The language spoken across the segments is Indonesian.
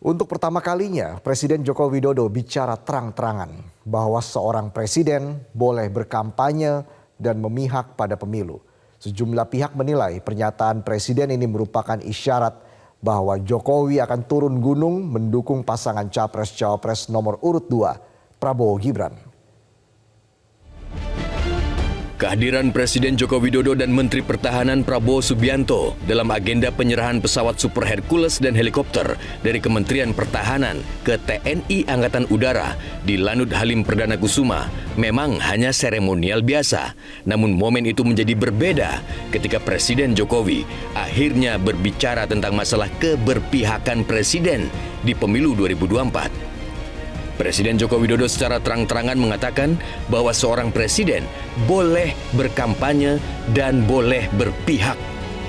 Untuk pertama kalinya, Presiden Joko Widodo bicara terang-terangan bahwa seorang presiden boleh berkampanye dan memihak pada pemilu. Sejumlah pihak menilai pernyataan presiden ini merupakan isyarat bahwa Jokowi akan turun gunung mendukung pasangan Capres-Cawapres nomor urut 2, Prabowo Gibran. Kehadiran Presiden Joko Widodo dan Menteri Pertahanan Prabowo Subianto dalam agenda penyerahan pesawat Super Hercules dan helikopter dari Kementerian Pertahanan ke TNI Angkatan Udara di Lanut Halim Perdana Kusuma memang hanya seremonial biasa. Namun momen itu menjadi berbeda ketika Presiden Jokowi akhirnya berbicara tentang masalah keberpihakan Presiden di pemilu 2024. Presiden Joko Widodo secara terang-terangan mengatakan bahwa seorang presiden boleh berkampanye dan boleh berpihak.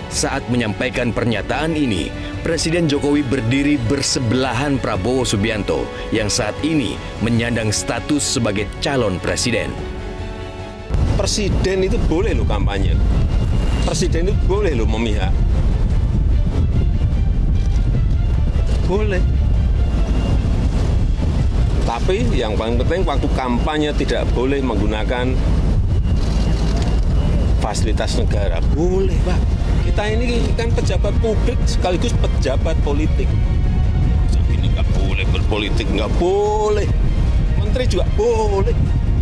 Saat menyampaikan pernyataan ini, Presiden Jokowi berdiri bersebelahan Prabowo Subianto yang saat ini menyandang status sebagai calon presiden. Presiden itu boleh lo kampanye, presiden itu boleh lo memihak, boleh. Tapi yang paling penting waktu kampanye tidak boleh menggunakan fasilitas negara. Boleh, Pak. Kita ini kan pejabat publik sekaligus pejabat politik. Ini nggak boleh berpolitik, nggak boleh. Menteri juga boleh.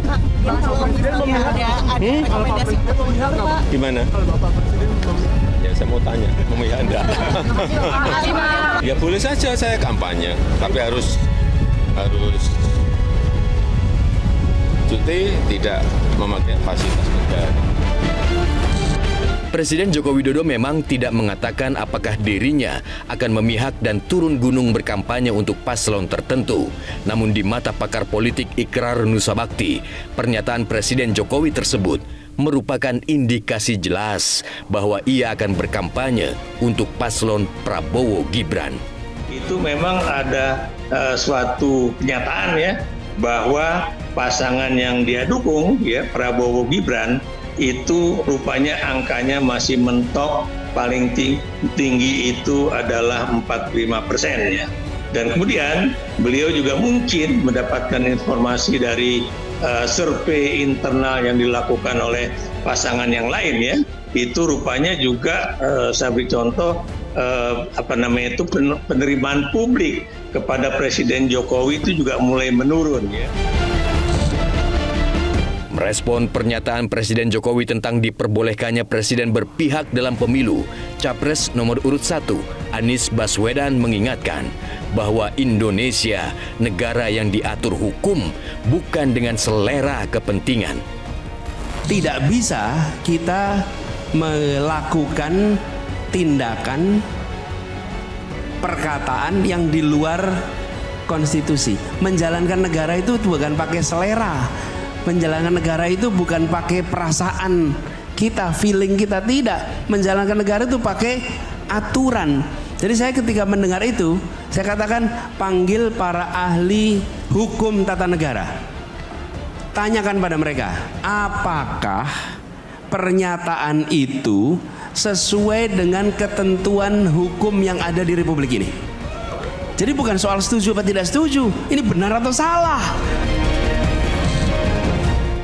Pak, kalau Presiden ada rekomendasi untuk Pak. Gimana? Kalau Bapak Presiden Ya saya mau tanya, memihak enggak? Ya boleh saja saya kampanye, tapi harus cuti, tidak memakai fasilitas negara. Presiden Joko Widodo memang tidak mengatakan apakah dirinya akan memihak dan turun gunung berkampanye untuk paslon tertentu. Namun di mata pakar politik Ikrar Nusabakti, pernyataan Presiden Jokowi tersebut merupakan indikasi jelas bahwa ia akan berkampanye untuk paslon Prabowo Gibran. Itu memang ada suatu kenyataan ya bahwa pasangan yang dia dukung ya Prabowo Gibran itu rupanya angkanya masih mentok, paling tinggi itu adalah 45% ya. Dan kemudian beliau juga mungkin mendapatkan informasi dari survei internal yang dilakukan oleh pasangan yang lain ya. Itu rupanya juga saya beri contoh penerimaan publik kepada Presiden Jokowi itu juga mulai menurun ya. Merespon pernyataan Presiden Jokowi tentang diperbolehkannya Presiden berpihak dalam pemilu, Capres nomor urut 1, Anies Baswedan mengingatkan bahwa Indonesia negara yang diatur hukum, bukan dengan selera kepentingan. Tidak bisa kita melakukan tindakan perkataan yang di luar konstitusi. Menjalankan negara itu bukan pakai selera. Menjalankan negara itu bukan pakai perasaan kita, feeling kita, tidak. Menjalankan negara itu pakai aturan. Jadi saya ketika mendengar itu, saya katakan panggil para ahli hukum tata negara. Tanyakan pada mereka, apakah pernyataan itu sesuai dengan ketentuan hukum yang ada di Republik ini. Jadi bukan soal setuju atau tidak setuju, ini benar atau salah.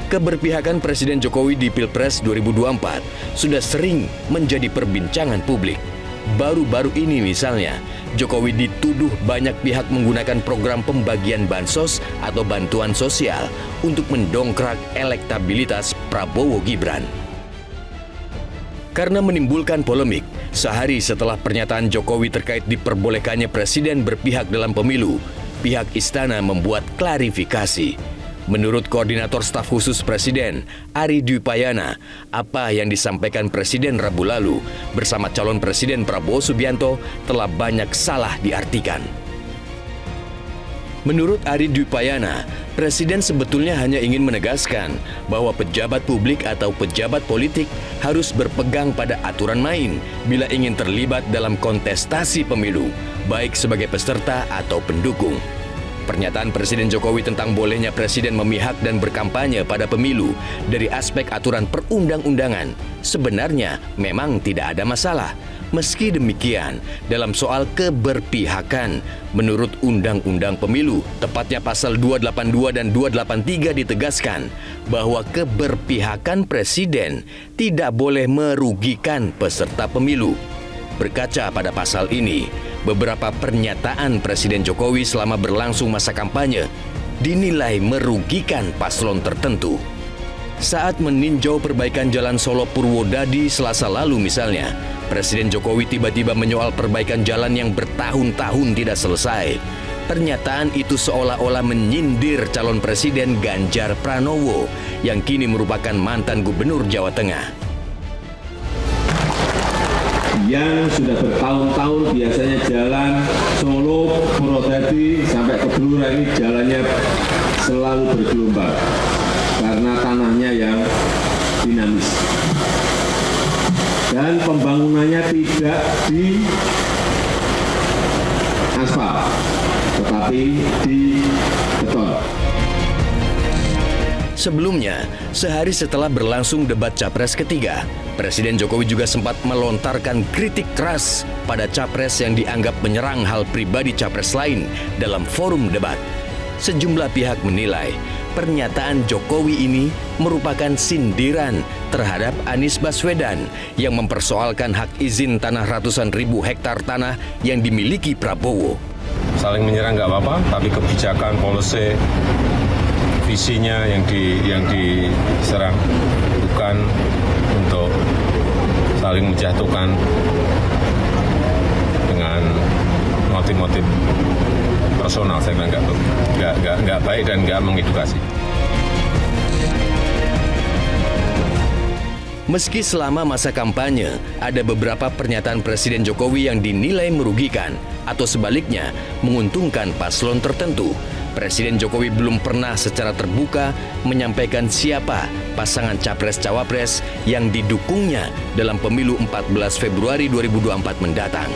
Keberpihakan Presiden Jokowi di Pilpres 2024 sudah sering menjadi perbincangan publik. Baru-baru ini misalnya, Jokowi dituduh banyak pihak menggunakan program pembagian bansos atau bantuan sosial untuk mendongkrak elektabilitas Prabowo Gibran. Karena menimbulkan polemik, sehari setelah pernyataan Jokowi terkait diperbolehkannya Presiden berpihak dalam pemilu, pihak istana membuat klarifikasi. Menurut Koordinator Staf Khusus Presiden, Ari Dwipayana, apa yang disampaikan Presiden Rabu lalu bersama calon Presiden Prabowo Subianto telah banyak salah diartikan. Menurut Ari Dwipayana, Presiden sebetulnya hanya ingin menegaskan bahwa pejabat publik atau pejabat politik harus berpegang pada aturan main bila ingin terlibat dalam kontestasi pemilu, baik sebagai peserta atau pendukung. Pernyataan Presiden Jokowi tentang bolehnya presiden memihak dan berkampanye pada pemilu dari aspek aturan perundang-undangan sebenarnya memang tidak ada masalah. Meski demikian, dalam soal keberpihakan, menurut Undang-Undang Pemilu, tepatnya pasal 282 dan 283 ditegaskan bahwa keberpihakan presiden tidak boleh merugikan peserta pemilu. Berkaca pada pasal ini, beberapa pernyataan Presiden Jokowi selama berlangsung masa kampanye dinilai merugikan paslon tertentu. Saat meninjau perbaikan Jalan Solo Purwodadi Selasa lalu misalnya, Presiden Jokowi tiba-tiba menyoal perbaikan jalan yang bertahun-tahun tidak selesai. Pernyataan itu seolah-olah menyindir calon Presiden Ganjar Pranowo yang kini merupakan mantan Gubernur Jawa Tengah. Yang sudah bertahun-tahun biasanya jalan Solo Purwodadi sampai ke Blora ini jalannya selalu bergelombang karena tanahnya yang dinamis dan pembangunannya tidak di aspal tetapi di beton. Sebelumnya, sehari setelah berlangsung debat Capres ketiga, Presiden Jokowi juga sempat melontarkan kritik keras pada Capres yang dianggap menyerang hal pribadi Capres lain dalam forum debat. Sejumlah pihak menilai pernyataan Jokowi ini merupakan sindiran terhadap Anies Baswedan yang mempersoalkan hak izin tanah ratusan ribu hektar tanah yang dimiliki Prabowo. Saling menyerang nggak apa-apa, tapi kebijakan, policy, visinya yang diserang, bukan untuk saling menjatuhkan dengan motif-motif personal. Saya kira nggak baik dan nggak mengedukasi. Meski selama masa kampanye ada beberapa pernyataan Presiden Jokowi yang dinilai merugikan atau sebaliknya menguntungkan paslon tertentu, Presiden Jokowi belum pernah secara terbuka menyampaikan siapa pasangan Capres-Cawapres yang didukungnya dalam pemilu 14 Februari 2024 mendatang.